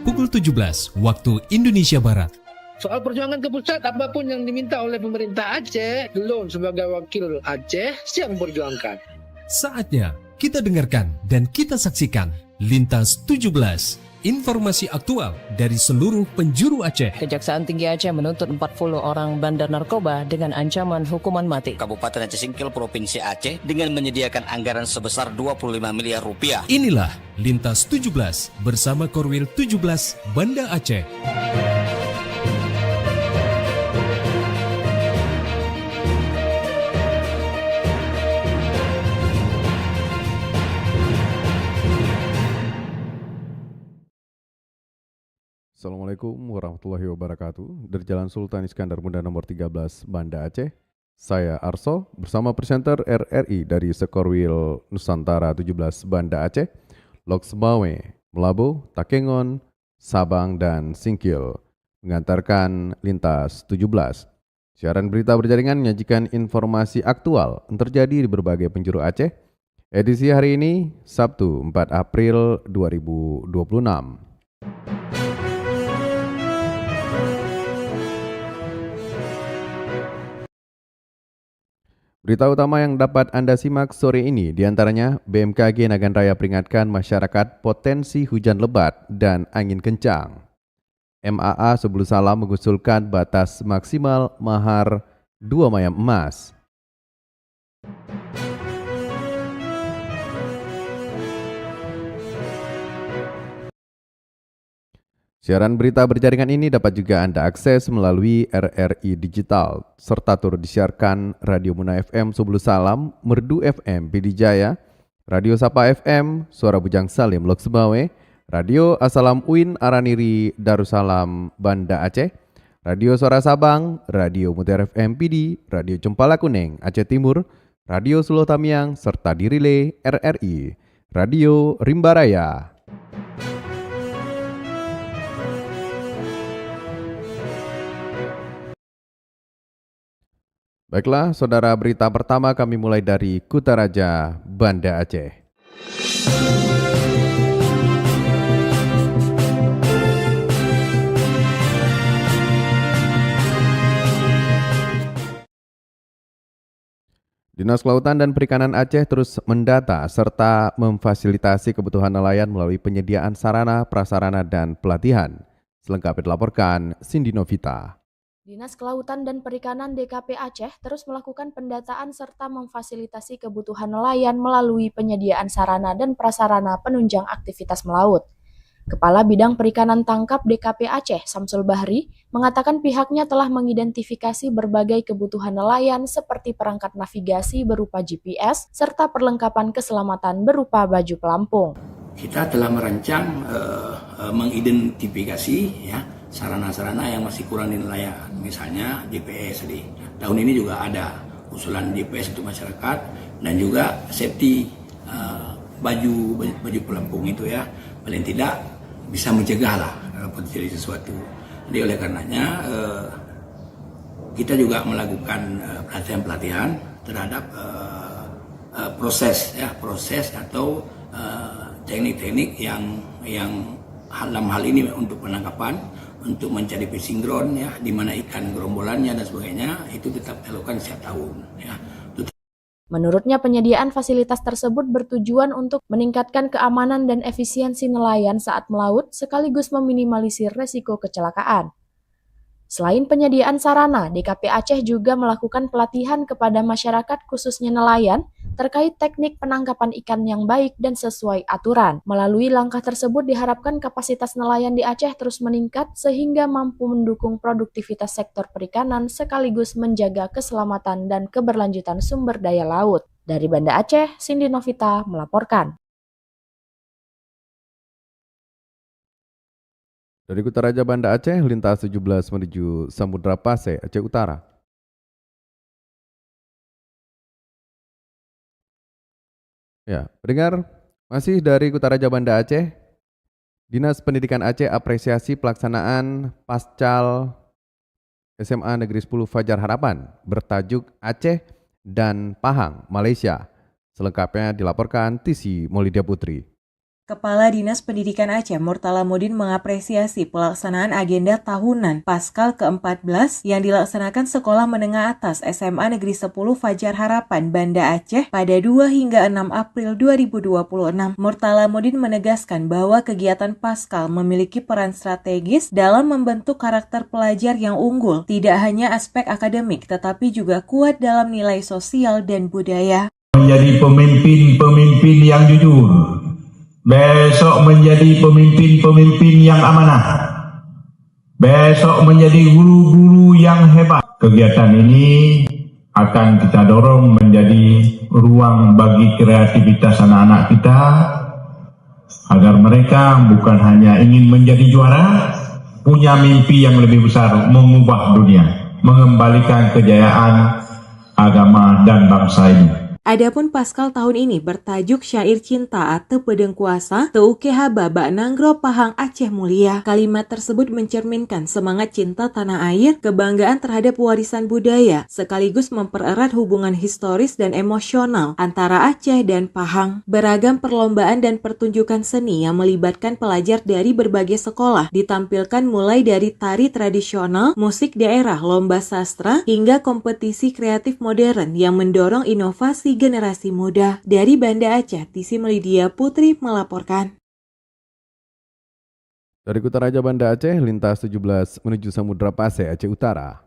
pukul 17 waktu Indonesia Barat. Soal perjuangan ke pusat, apapun yang diminta oleh pemerintah Aceh, Delon sebagai wakil Aceh siap memperjuangkan. Saatnya kita dengarkan dan kita saksikan Lintas 17, informasi aktual dari seluruh penjuru Aceh. Kejaksaan Tinggi Aceh menuntut 40 orang bandar narkoba dengan ancaman hukuman mati. Kabupaten Aceh Singkil Provinsi Aceh dengan menyediakan anggaran sebesar 25 miliar rupiah. Inilah Lintas 17 bersama Korwil 17 Banda Aceh. Assalamualaikum warahmatullahi wabarakatuh. Dari Jalan Sultan Iskandar Muda nomor 13 Banda Aceh, saya Arso bersama presenter RRI dari Sekorwil Nusantara 17 Banda Aceh, Lok Semawe, Melabo, Takengon, Sabang, dan Singkil mengantarkan Lintas 17. Siaran berita berjaringan menyajikan informasi aktual yang terjadi di berbagai penjuru Aceh. Edisi hari ini, Sabtu 4 April 2026. Berita utama yang dapat Anda simak sore ini diantaranya BMKG Nagan Raya peringatkan masyarakat potensi hujan lebat dan angin kencang. MAA Sebelum Salam mengusulkan batas maksimal mahar 2 mayam emas. Siaran berita berjaringan ini dapat juga Anda akses melalui RRI Digital, serta turut disiarkan Radio Muna FM Sebelum Salam, Merdu FM PD Jaya, Radio Sapa FM, Suara Bujang Salim Lok Semawe, Radio Asalam Uin Araniri Darussalam Banda Aceh, Radio Suara Sabang, Radio Mutiara FM PD, Radio Cempala Kuning Aceh Timur, Radio Suluh Tamiang, serta dirilai RRI, Radio Rimbaraya. Baiklah, saudara, berita pertama kami mulai dari Kutaraja, Banda Aceh. Dinas Kelautan dan Perikanan Aceh terus mendata serta memfasilitasi kebutuhan nelayan melalui penyediaan sarana, prasarana, dan pelatihan. Selengkapnya dilaporkan Cindy Novita. Dinas Kelautan dan Perikanan DKP Aceh terus melakukan pendataan serta memfasilitasi kebutuhan nelayan melalui penyediaan sarana dan prasarana penunjang aktivitas melaut. Kepala Bidang Perikanan Tangkap DKP Aceh, Samsul Bahri, mengatakan pihaknya telah mengidentifikasi berbagai kebutuhan nelayan seperti perangkat navigasi berupa GPS serta perlengkapan keselamatan berupa baju pelampung. Kita telah merancang mengidentifikasi sarana-sarana yang masih kurang di nelayan, misalnya GPS tadi. Tahun ini juga ada usulan GPS untuk masyarakat dan juga safety baju pelampung itu ya, paling tidak bisa mencegah lah kalau terjadi sesuatu. Jadi oleh karenanya kita juga melakukan pelatihan-pelatihan terhadap proses atau teknik-teknik yang dalam hal ini untuk penangkapan, untuk mencari fishing ground ya, di mana ikan gerombolannya dan sebagainya itu tetap dilakukan setiap tahun ya. Menurutnya penyediaan fasilitas tersebut bertujuan untuk meningkatkan keamanan dan efisiensi nelayan saat melaut sekaligus meminimalisir resiko kecelakaan. Selain penyediaan sarana, DKP Aceh juga melakukan pelatihan kepada masyarakat khususnya nelayan terkait teknik penangkapan ikan yang baik dan sesuai aturan. Melalui langkah tersebut diharapkan kapasitas nelayan di Aceh terus meningkat sehingga mampu mendukung produktivitas sektor perikanan sekaligus menjaga keselamatan dan keberlanjutan sumber daya laut. Dari Banda Aceh, Cindy Novita melaporkan. Dari Kutaraja Banda Aceh, lintas 17 menuju Samudra Pasai, Aceh Utara. Ya, pendengar, masih dari Kutaraja Banda Aceh, Dinas Pendidikan Aceh apresiasi pelaksanaan Pascal SMA Negeri 10 Fajar Harapan bertajuk Aceh dan Pahang, Malaysia. Selengkapnya dilaporkan Tisi Maulidia Putri. Kepala Dinas Pendidikan Aceh Murtalamudin mengapresiasi pelaksanaan agenda tahunan Paskal ke-14 yang dilaksanakan Sekolah Menengah Atas SMA Negeri 10 Fajar Harapan Banda Aceh pada 2 hingga 6 April 2026. Murtalamudin menegaskan bahwa kegiatan Paskal memiliki peran strategis dalam membentuk karakter pelajar yang unggul, tidak hanya aspek akademik tetapi juga kuat dalam nilai sosial dan budaya. Menjadi pemimpin-pemimpin yang jujur. Besok menjadi pemimpin-pemimpin yang amanah. Besok menjadi guru-guru yang hebat. Kegiatan ini akan kita dorong menjadi ruang bagi kreativitas anak-anak kita, agar mereka bukan hanya ingin menjadi juara, punya mimpi yang lebih besar, mengubah dunia, mengembalikan kejayaan agama dan bangsa ini. Adapun Paskal tahun ini bertajuk Syair Cinta atau Pedeng Kuasa Teuke Haba Bak Nanggro Pahang Aceh Mulia. Kalimat tersebut mencerminkan semangat cinta tanah air, kebanggaan terhadap warisan budaya, sekaligus mempererat hubungan historis dan emosional antara Aceh dan Pahang. Beragam perlombaan dan pertunjukan seni yang melibatkan pelajar dari berbagai sekolah ditampilkan mulai dari tari tradisional, musik daerah, lomba sastra, hingga kompetisi kreatif modern yang mendorong inovasi generasi muda. Dari Banda Aceh, Tisi Melidia Putri melaporkan. Dari Kutaraja Banda Aceh, lintas 17 menuju Samudra Pasai, Aceh Utara.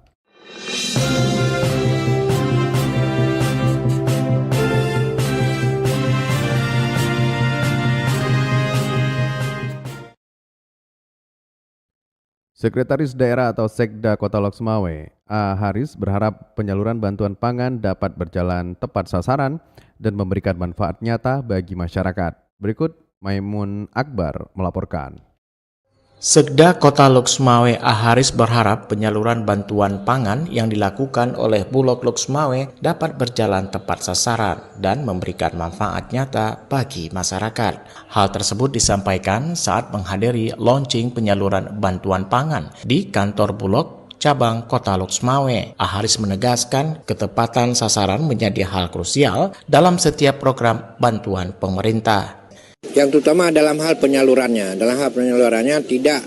Sekretaris Daerah atau Sekda Kota Lok Sumawe, A. Haris, berharap penyaluran bantuan pangan dapat berjalan tepat sasaran dan memberikan manfaat nyata bagi masyarakat. Berikut Maimun Akbar melaporkan. Sekda Kota Lok Sumawe A. Haris berharap penyaluran bantuan pangan yang dilakukan oleh Bulog Lok Sumawe dapat berjalan tepat sasaran dan memberikan manfaat nyata bagi masyarakat. Hal tersebut disampaikan saat menghadiri launching penyaluran bantuan pangan di kantor Bulog cabang Kota Lok Sumawe. A. Haris menegaskan ketepatan sasaran menjadi hal krusial dalam setiap program bantuan pemerintah. Yang terutama dalam hal penyalurannya. Dalam hal penyalurannya tidak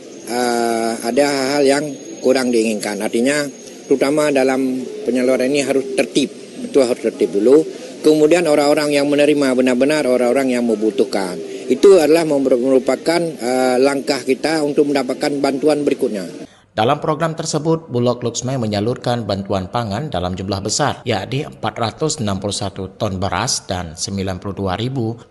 ada hal-hal yang kurang diinginkan. Artinya terutama dalam penyaluran ini harus tertib. Itu harus tertib dulu. Kemudian orang-orang yang menerima benar-benar orang-orang yang membutuhkan. Itu adalah merupakan langkah kita untuk mendapatkan bantuan berikutnya. Dalam program tersebut, Bulog Lok Sumawe menyalurkan bantuan pangan dalam jumlah besar, yakni 461 ton beras dan 92.292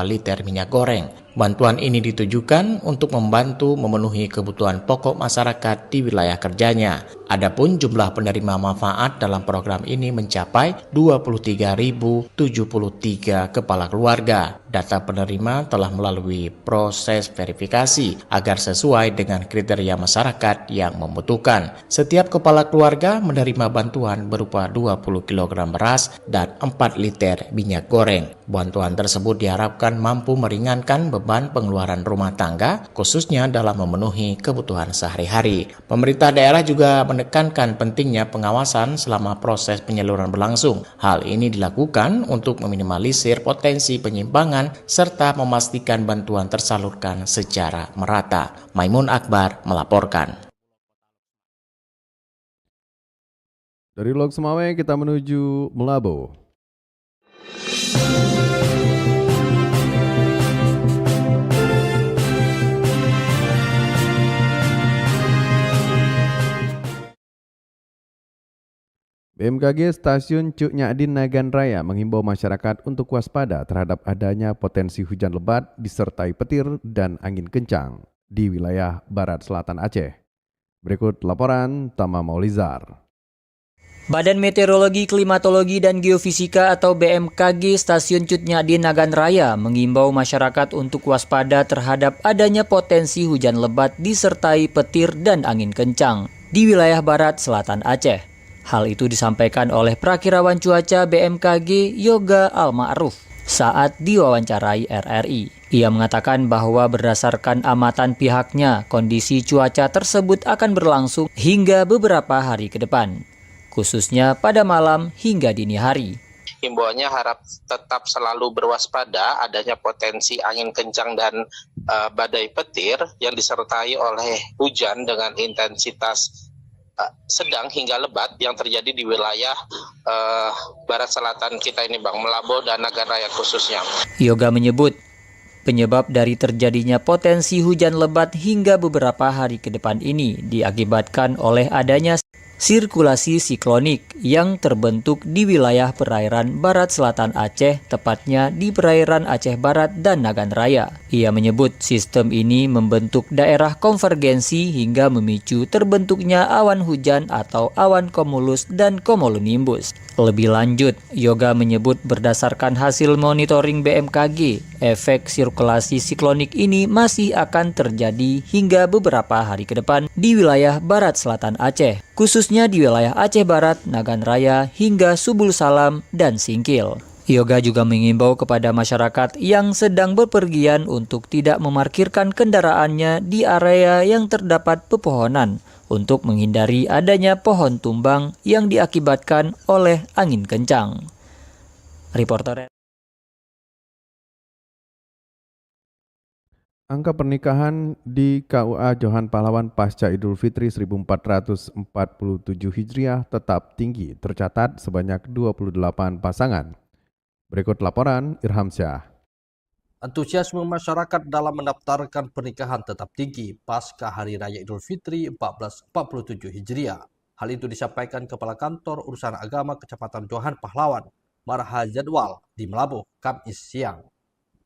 liter minyak goreng. Bantuan ini ditujukan untuk membantu memenuhi kebutuhan pokok masyarakat di wilayah kerjanya. Adapun jumlah penerima manfaat dalam program ini mencapai 23.073 kepala keluarga. Data penerima telah melalui proses verifikasi agar sesuai dengan kriteria masyarakat yang membutuhkan. Setiap kepala keluarga menerima bantuan berupa 20 kg beras dan 4 liter minyak goreng. Bantuan tersebut diharapkan mampu meringankan beban pengeluaran rumah tangga, khususnya dalam memenuhi kebutuhan sehari-hari. Pemerintah daerah juga menekankan pentingnya pengawasan selama proses penyaluran berlangsung. Hal ini dilakukan untuk meminimalisir potensi penyimpangan serta memastikan bantuan tersalurkan secara merata. Maimun Akbar melaporkan. Dari Lok Sumawe kita menuju Melabo. BMKG Stasiun Cuk Nyadin Nagan Raya menghimbau masyarakat untuk waspada terhadap adanya potensi hujan lebat disertai petir dan angin kencang di wilayah barat selatan Aceh. Berikut laporan Tama Maulizar. Badan Meteorologi, Klimatologi, dan Geofisika atau BMKG Stasiun Cuk Nyadin Nagan Raya mengimbau masyarakat untuk waspada terhadap adanya potensi hujan lebat disertai petir dan angin kencang di wilayah barat selatan Aceh. Hal itu disampaikan oleh Prakirawan Cuaca BMKG Yoga Al-Ma'ruf saat diwawancarai RRI. Ia mengatakan bahwa berdasarkan amatan pihaknya, kondisi cuaca tersebut akan berlangsung hingga beberapa hari ke depan, khususnya pada malam hingga dini hari. himbauannya harap tetap selalu berwaspada adanya potensi angin kencang dan badai petir yang disertai oleh hujan dengan intensitas sedang hingga lebat yang terjadi di wilayah barat selatan kita ini Bang, Melabo dan Nagan Raya khususnya. Yoga menyebut penyebab dari terjadinya potensi hujan lebat hingga beberapa hari ke depan ini diakibatkan oleh adanya sirkulasi siklonik yang terbentuk di wilayah perairan barat selatan Aceh, tepatnya di perairan Aceh Barat dan Nagan Raya. Ia menyebut sistem ini membentuk daerah konvergensi hingga memicu terbentuknya awan hujan atau awan cumulus dan cumulonimbus. Lebih lanjut, Yoga menyebut berdasarkan hasil monitoring BMKG, efek sirkulasi siklonik ini masih akan terjadi hingga beberapa hari ke depan di wilayah barat selatan Aceh, khususnya di wilayah Aceh Barat, Nagan Raya, hingga Subul Salam dan Singkil. Yoga juga mengimbau kepada masyarakat yang sedang bepergian untuk tidak memarkirkan kendaraannya di area yang terdapat pepohonan untuk menghindari adanya pohon tumbang yang diakibatkan oleh angin kencang. Reporter Angka pernikahan di KUA Johan Pahlawan pasca Idul Fitri 1447 Hijriah tetap tinggi, tercatat sebanyak 28 pasangan. Berikut laporan Irham Syah. Antusiasme masyarakat dalam mendaftarkan pernikahan tetap tinggi pasca Hari Raya Idul Fitri 1447 Hijriah. Hal itu disampaikan Kepala Kantor Urusan Agama Kecamatan Johan Pahlawan, Marha Jadwal, di Melabo, Kamis siang.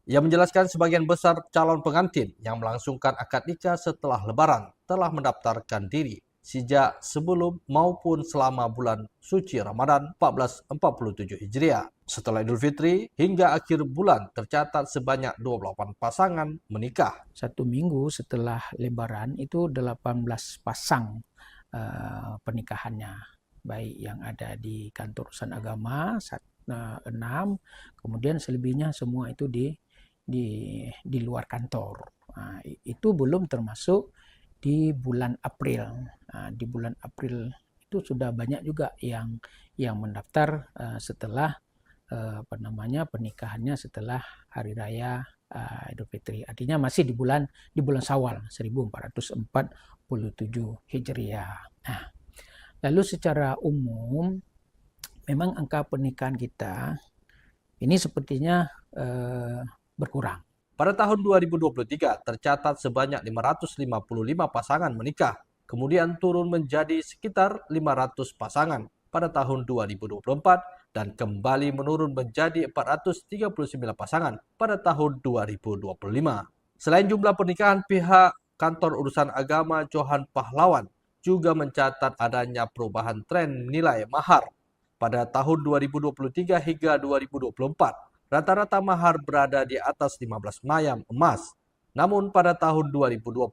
Ia menjelaskan sebagian besar calon pengantin yang melangsungkan akad nikah setelah Lebaran telah mendaftarkan diri sejak sebelum maupun selama bulan suci Ramadan 1447 Hijriah. Setelah Idul Fitri hingga akhir bulan tercatat sebanyak 28 pasangan menikah. 1 minggu setelah Lebaran itu 18 pasang pernikahannya, baik yang ada di kantor urusan agama 6, kemudian selebihnya semua itu di luar kantor. Nah, itu belum termasuk di bulan April. Nah, di bulan April itu sudah banyak juga yang mendaftar setelah pernikahannya setelah Hari Raya Idul Fitri. Artinya masih di bulan Syawal 1447 Hijriah. Nah, lalu secara umum memang angka pernikahan kita ini sepertinya berkurang. Pada tahun 2023 tercatat sebanyak 555 pasangan menikah, kemudian turun menjadi sekitar 500 pasangan pada tahun 2024 dan kembali menurun menjadi 439 pasangan pada tahun 2025. Selain jumlah pernikahan, pihak Kantor Urusan Agama Johan Pahlawan juga mencatat adanya perubahan tren nilai mahar. Pada tahun 2023 hingga 2024, rata-rata mahar berada di atas 15 mayam emas. Namun pada tahun 2025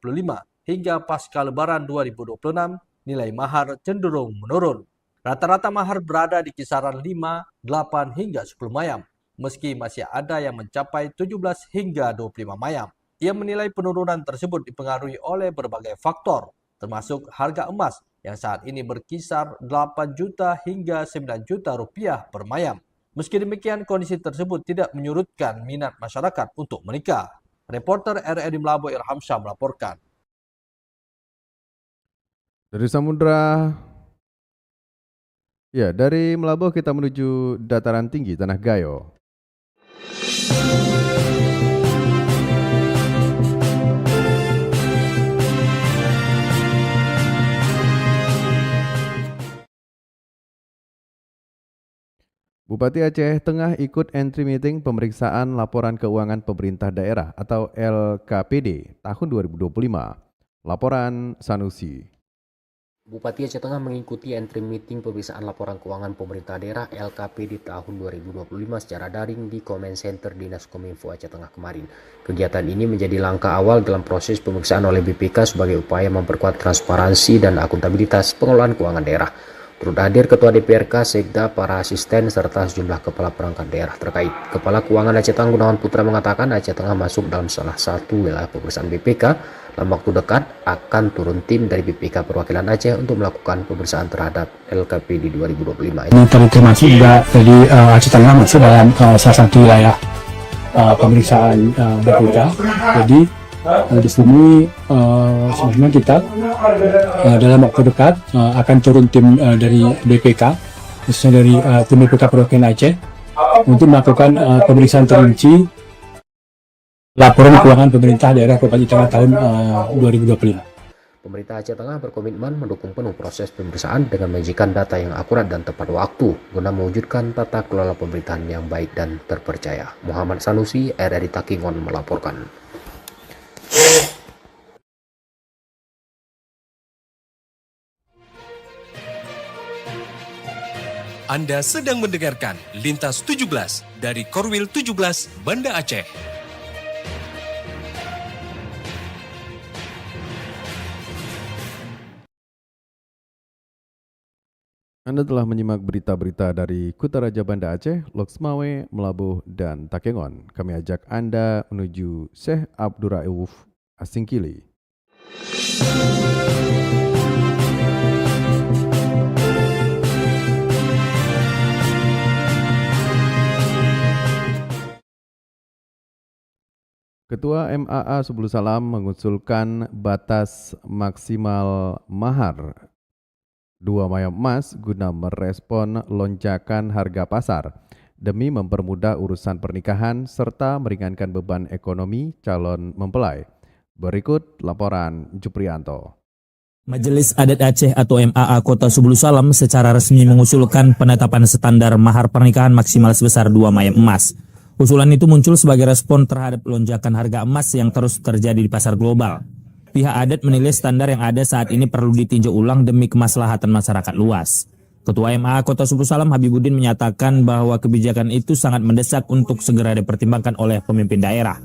hingga pasca Lebaran 2026, nilai mahar cenderung menurun. Rata-rata mahar berada di kisaran 5, 8 hingga 10 mayam, meski masih ada yang mencapai 17 hingga 25 mayam. Ia menilai penurunan tersebut dipengaruhi oleh berbagai faktor, termasuk harga emas yang saat ini berkisar 8 juta hingga 9 juta rupiah per mayam. Meski demikian, kondisi tersebut tidak menyurutkan minat masyarakat untuk menikah. Reporter RRI Melabo Irham Syah melaporkan. Dari Samudra, dari Melabo kita menuju dataran tinggi Tanah Gayo. Bupati Aceh Tengah ikut entry meeting pemeriksaan laporan keuangan pemerintah daerah atau LKPD tahun 2025. Laporan Sanusi. Bupati Aceh Tengah mengikuti entry meeting pemeriksaan laporan keuangan pemerintah daerah LKPD tahun 2025 secara daring di Comment Center Dinas Kominfo Aceh Tengah kemarin. Kegiatan ini menjadi langkah awal dalam proses pemeriksaan oleh BPK sebagai upaya memperkuat transparansi dan akuntabilitas pengelolaan keuangan daerah. Turut hadir Ketua DPRK, Sekda, para asisten, serta sejumlah kepala perangkat daerah terkait. Kepala Keuangan Aceh Tengah Gunawan Putra mengatakan Aceh Tengah masuk dalam salah satu wilayah pemeriksaan BPK. Dalam waktu dekat akan turun tim dari BPK Perwakilan Aceh untuk melakukan pemeriksaan terhadap LKP di 2025. Ini termasuk juga jadi Aceh Tengah masuk dalam salah satu wilayah pemeriksaan BPK. Jadi di sini sebenarnya kita dalam waktu dekat akan turun tim dari BPK, khususnya dari tim BPK Perwakilan Aceh, untuk melakukan pemeriksaan terinci laporan keuangan pemerintah daerah Kabupaten Tengah tahun 2025. Pemerintah Aceh Tengah berkomitmen mendukung penuh proses pemeriksaan dengan menyajikan data yang akurat dan tepat waktu guna mewujudkan tata kelola pemerintahan yang baik dan terpercaya. Muhammad Sanusi, RRI Takengon melaporkan. Anda sedang mendengarkan Lintas 17 dari Korwil 17 Banda Aceh. Anda telah menyimak berita-berita dari Kutaraja Banda Aceh, Loksmawe, Melabuh, dan Takengon. Kami ajak Anda menuju Syekh Abdurrauf Asingkili. Ketua MAA Subul Salam mengusulkan batas maksimal mahar 2 mayam emas guna merespon lonjakan harga pasar demi mempermudah urusan pernikahan serta meringankan beban ekonomi calon mempelai. Berikut laporan Juprianto. Majelis Adat Aceh atau MAA Kota Subul Salam secara resmi mengusulkan penetapan standar mahar pernikahan maksimal sebesar 2 mayam emas. Usulan itu muncul sebagai respon terhadap lonjakan harga emas yang terus terjadi di pasar global. Pihak adat menilai standar yang ada saat ini perlu ditinjau ulang demi kemaslahatan masyarakat luas. Ketua MAA Kota Subul Salam Habibuddin menyatakan bahwa kebijakan itu sangat mendesak untuk segera dipertimbangkan oleh pemimpin daerah.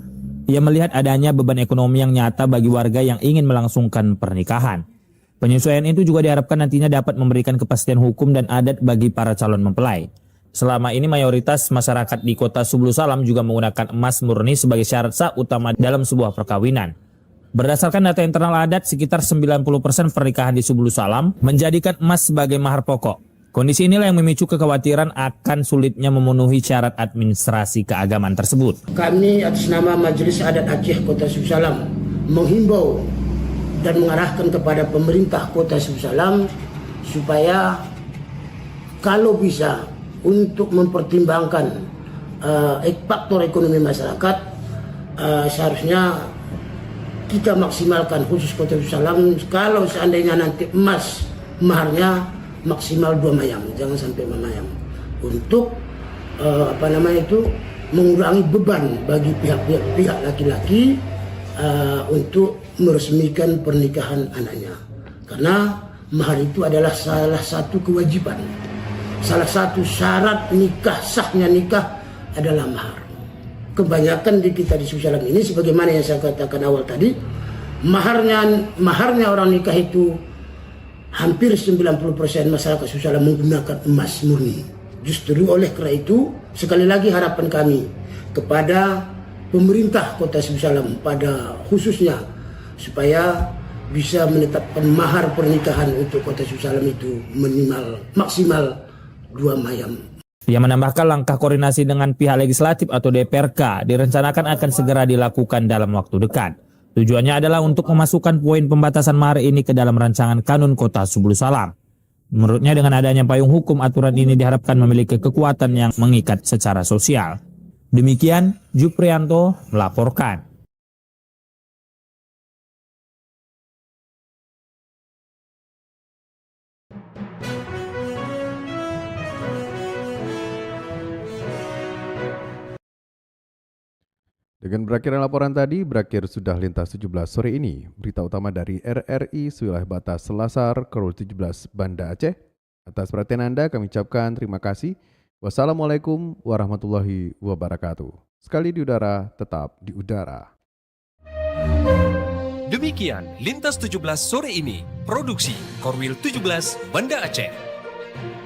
Ia melihat adanya beban ekonomi yang nyata bagi warga yang ingin melangsungkan pernikahan. Penyesuaian itu juga diharapkan nantinya dapat memberikan kepastian hukum dan adat bagi para calon mempelai. Selama ini mayoritas masyarakat di Kota Subul Salam juga menggunakan emas murni sebagai syarat sah utama dalam sebuah perkawinan. Berdasarkan data internal adat, sekitar 90% pernikahan di Subul Salam menjadikan emas sebagai mahar pokok. Kondisi inilah yang memicu kekhawatiran akan sulitnya memenuhi syarat administrasi keagamaan tersebut. Kami atas nama Majelis Adat Aceh Kota Subul Salam menghimbau dan mengarahkan kepada pemerintah Kota Subul Salam supaya kalau bisa untuk mempertimbangkan faktor ekonomi masyarakat, seharusnya kita maksimalkan khusus Kota Subul Salam. Kalau seandainya nanti emas maharnya maksimal 2 mayam, jangan sampai 5 mayam, untuk mengurangi beban bagi pihak laki-laki untuk meresmikan pernikahan anaknya. Karena mahar itu adalah salah satu kewajiban, salah satu syarat nikah, sahnya nikah adalah mahar. Kebanyakan di kita di Subul Salam ini, sebagaimana yang saya katakan awal tadi, maharnya orang nikah itu hampir 90% masyarakat Subul Salam menggunakan emas murni. Justru oleh karena itu, sekali lagi harapan kami kepada pemerintah Kota Subul Salam pada khususnya supaya bisa menetapkan mahar pernikahan untuk Kota Subul Salam itu maksimal 2 mayam. Ia menambahkan langkah koordinasi dengan pihak legislatif atau DPRK direncanakan akan segera dilakukan dalam waktu dekat. Tujuannya adalah untuk memasukkan poin pembatasan mahar ini ke dalam rancangan kanun Kota Subul Salam. Menurutnya dengan adanya payung hukum, aturan ini diharapkan memiliki kekuatan yang mengikat secara sosial. Demikian, Juprianto melaporkan. Dengan berakhirnya laporan tadi, berakhir sudah Lintas 17 sore ini. Berita utama dari RRI Wilayah Batas Selasar, Korwil 17 Banda Aceh. Atas perhatian Anda kami ucapkan terima kasih. Wassalamualaikum warahmatullahi wabarakatuh. Sekali di udara, tetap di udara. Demikian Lintas 17 sore ini. Produksi Korwil 17 Banda Aceh. Aceh.